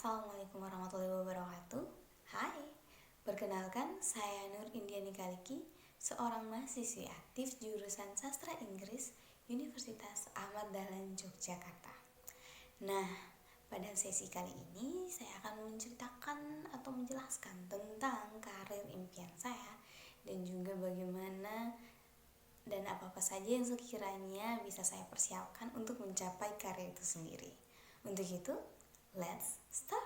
Assalamualaikum warahmatullahi wabarakatuh. Hai, perkenalkan saya Nur Indiani Kaliki, seorang mahasiswi aktif jurusan Sastra Inggris Universitas Ahmad Dahlan Yogyakarta. Nah, pada sesi kali ini saya akan menceritakan atau menjelaskan tentang karir impian saya dan juga bagaimana dan apa-apa saja yang sekiranya bisa saya persiapkan untuk mencapai karir itu sendiri. Untuk itu, let's start!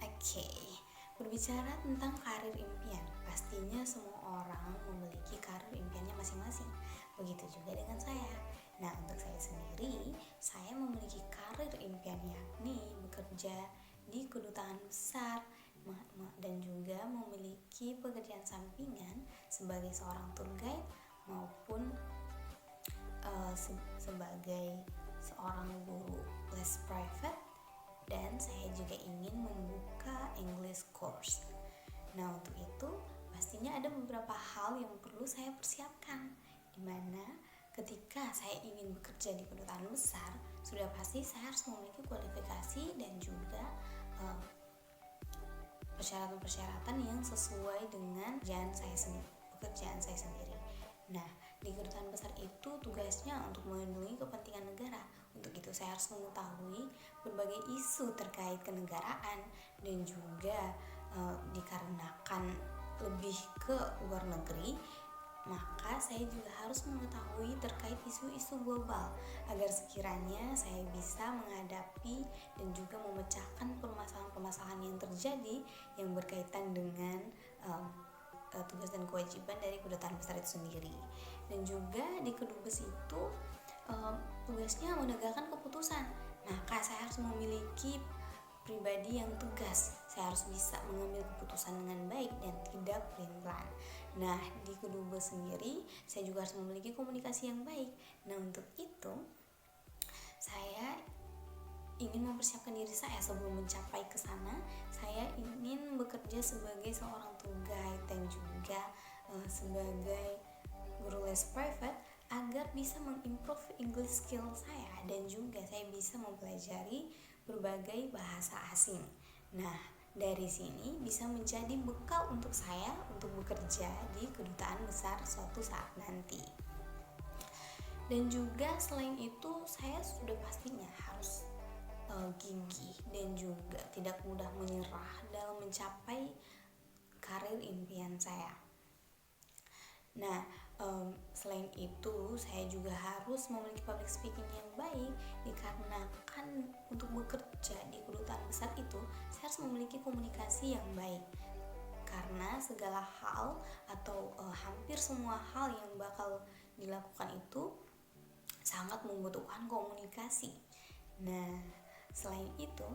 Oke, berbicara tentang karir impian, pastinya semua orang memiliki karir impiannya masing-masing. Begitu juga dengan saya. Nah, untuk saya sendiri, saya memiliki karir impian yakni bekerja di kedutaan besar dan juga memiliki pekerjaan sampingan sebagai seorang tour guide maupun sebagai seorang guru les private, dan saya juga ingin membuka English course. Nah, untuk itu pastinya ada beberapa hal yang perlu saya persiapkan, dimana ketika saya ingin bekerja di kedutaan besar, sudah pasti saya harus memiliki kualifikasi dan juga persyaratan-persyaratan yang sesuai dengan pekerjaan saya sendiri. Nah, di kedutaan besar itu tugasnya untuk melindungi kepentingan negara. Untuk itu saya harus mengetahui berbagai isu terkait kenegaraan, dan juga dikarenakan lebih ke luar negeri, maka saya juga harus mengetahui terkait isu-isu global agar sekiranya saya bisa menghadapi dan juga memecahkan permasalahan-permasalahan yang terjadi yang berkaitan dengan tugas dan kewajiban dari kedutaan besar itu sendiri. Dan juga di kedubes itu tugasnya menegakkan keputusan, maka saya harus memiliki pribadi yang tegas. Saya harus bisa mengambil keputusan dengan baik dan tidak pelin-pelan. Nah, di kedubes sendiri saya juga harus memiliki komunikasi yang baik. Nah, untuk itu saya ingin mempersiapkan diri saya sebelum mencapai ke sana. Saya ingin bekerja sebagai seorang tour guide dan juga sebagai guru les private agar bisa mengimprove English skill saya, dan juga saya bisa mempelajari berbagai bahasa asing. Nah, dari sini bisa menjadi bekal untuk saya untuk bekerja di kedutaan besar suatu saat nanti. Dan juga selain itu saya sudah pastinya harus gigih dan juga tidak mudah menyerah dalam mencapai karir impian saya. Nah, selain itu saya juga harus memiliki public speaking yang baik, dikarenakan untuk bekerja di kedutaan besar itu saya harus memiliki komunikasi yang baik, karena segala hal atau hampir semua hal yang bakal dilakukan itu sangat membutuhkan komunikasi. Nah, selain itu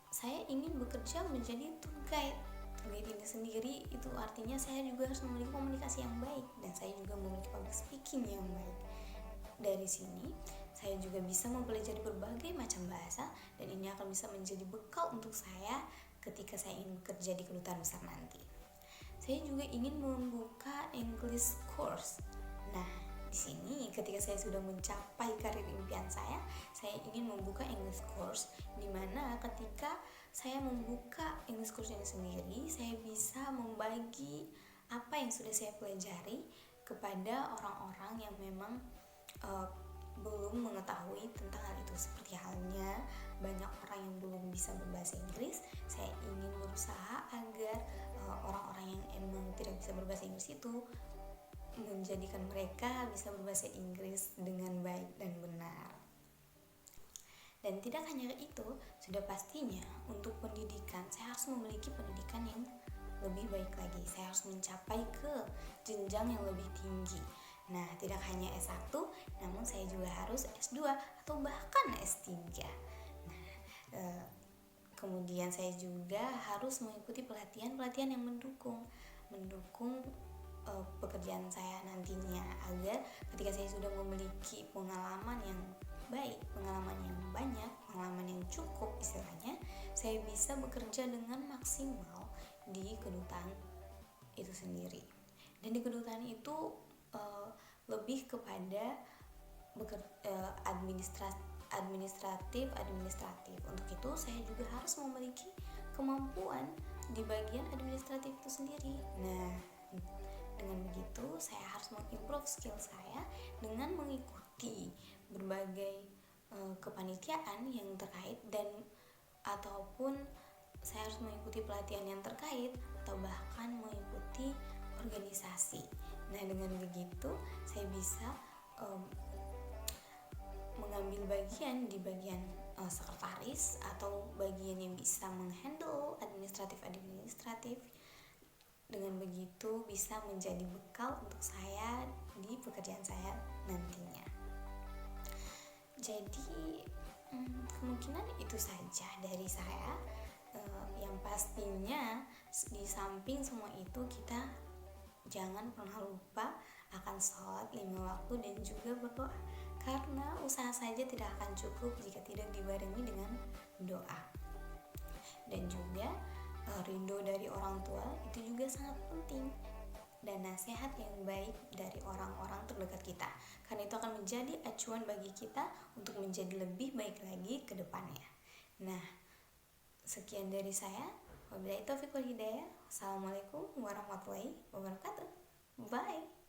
saya ingin bekerja menjadi tour guide. Ini sendiri itu artinya saya juga harus memiliki komunikasi yang baik, dan saya juga memiliki public speaking yang baik. Dari sini saya juga bisa mempelajari berbagai macam bahasa, dan ini akan bisa menjadi bekal untuk saya ketika saya ingin bekerja di kedutaan besar nanti. Saya juga ingin membuka English course. Nah, di sini ketika saya sudah mencapai karir impian saya ingin membuka English course, di mana ketika saya membuka English course ini sendiri, saya bisa membagi apa yang sudah saya pelajari kepada orang-orang yang memang belum mengetahui tentang hal itu. Seperti halnya banyak orang yang belum bisa berbahasa Inggris, saya ingin berusaha agar orang-orang yang emang tidak bisa berbahasa Inggris itu menjadikan mereka bisa berbahasa Inggris dengan baik dan benar. Dan tidak hanya itu, sudah pastinya untuk pendidikan saya harus memiliki pendidikan yang lebih baik lagi. Saya harus mencapai ke jenjang yang lebih tinggi. Nah, tidak hanya S1, namun saya juga harus S2 atau bahkan S3. Nah, kemudian saya juga harus mengikuti pelatihan-pelatihan yang mendukung pekerjaan saya nantinya, agar ketika saya sudah memiliki pengalaman yang baik, pengalaman yang banyak, pengalaman yang cukup istilahnya, saya bisa bekerja dengan maksimal di kedutaan itu sendiri. Dan di kedutaan itu lebih kepada administratif. Untuk itu saya juga harus memiliki kemampuan di bagian administratif itu sendiri. Nah, dengan begitu saya harus mengimprove skill saya dengan mengikuti berbagai kepanitiaan yang terkait dan ataupun saya harus mengikuti pelatihan yang terkait atau bahkan mengikuti organisasi. Nah, dengan begitu saya bisa mengambil bagian di bagian sekretaris atau bagian yang bisa menghandle administratif. Dengan begitu bisa menjadi bekal untuk saya di pekerjaan saya nantinya. Jadi kemungkinan itu saja dari saya. Yang pastinya di samping semua itu kita jangan pernah lupa akan sholat 5 waktu dan juga berdoa, karena usaha saja tidak akan cukup jika tidak dibarengi dengan doa. Dan juga ridho dari orang tua itu juga sangat penting, dan nasihat yang baik dari orang-orang terdekat kita, karena itu akan menjadi acuan bagi kita untuk menjadi lebih baik lagi ke depannya. Nah, sekian dari saya. Wabillahi taufiq wal hidayah. Assalamualaikum warahmatullahi wabarakatuh. Bye.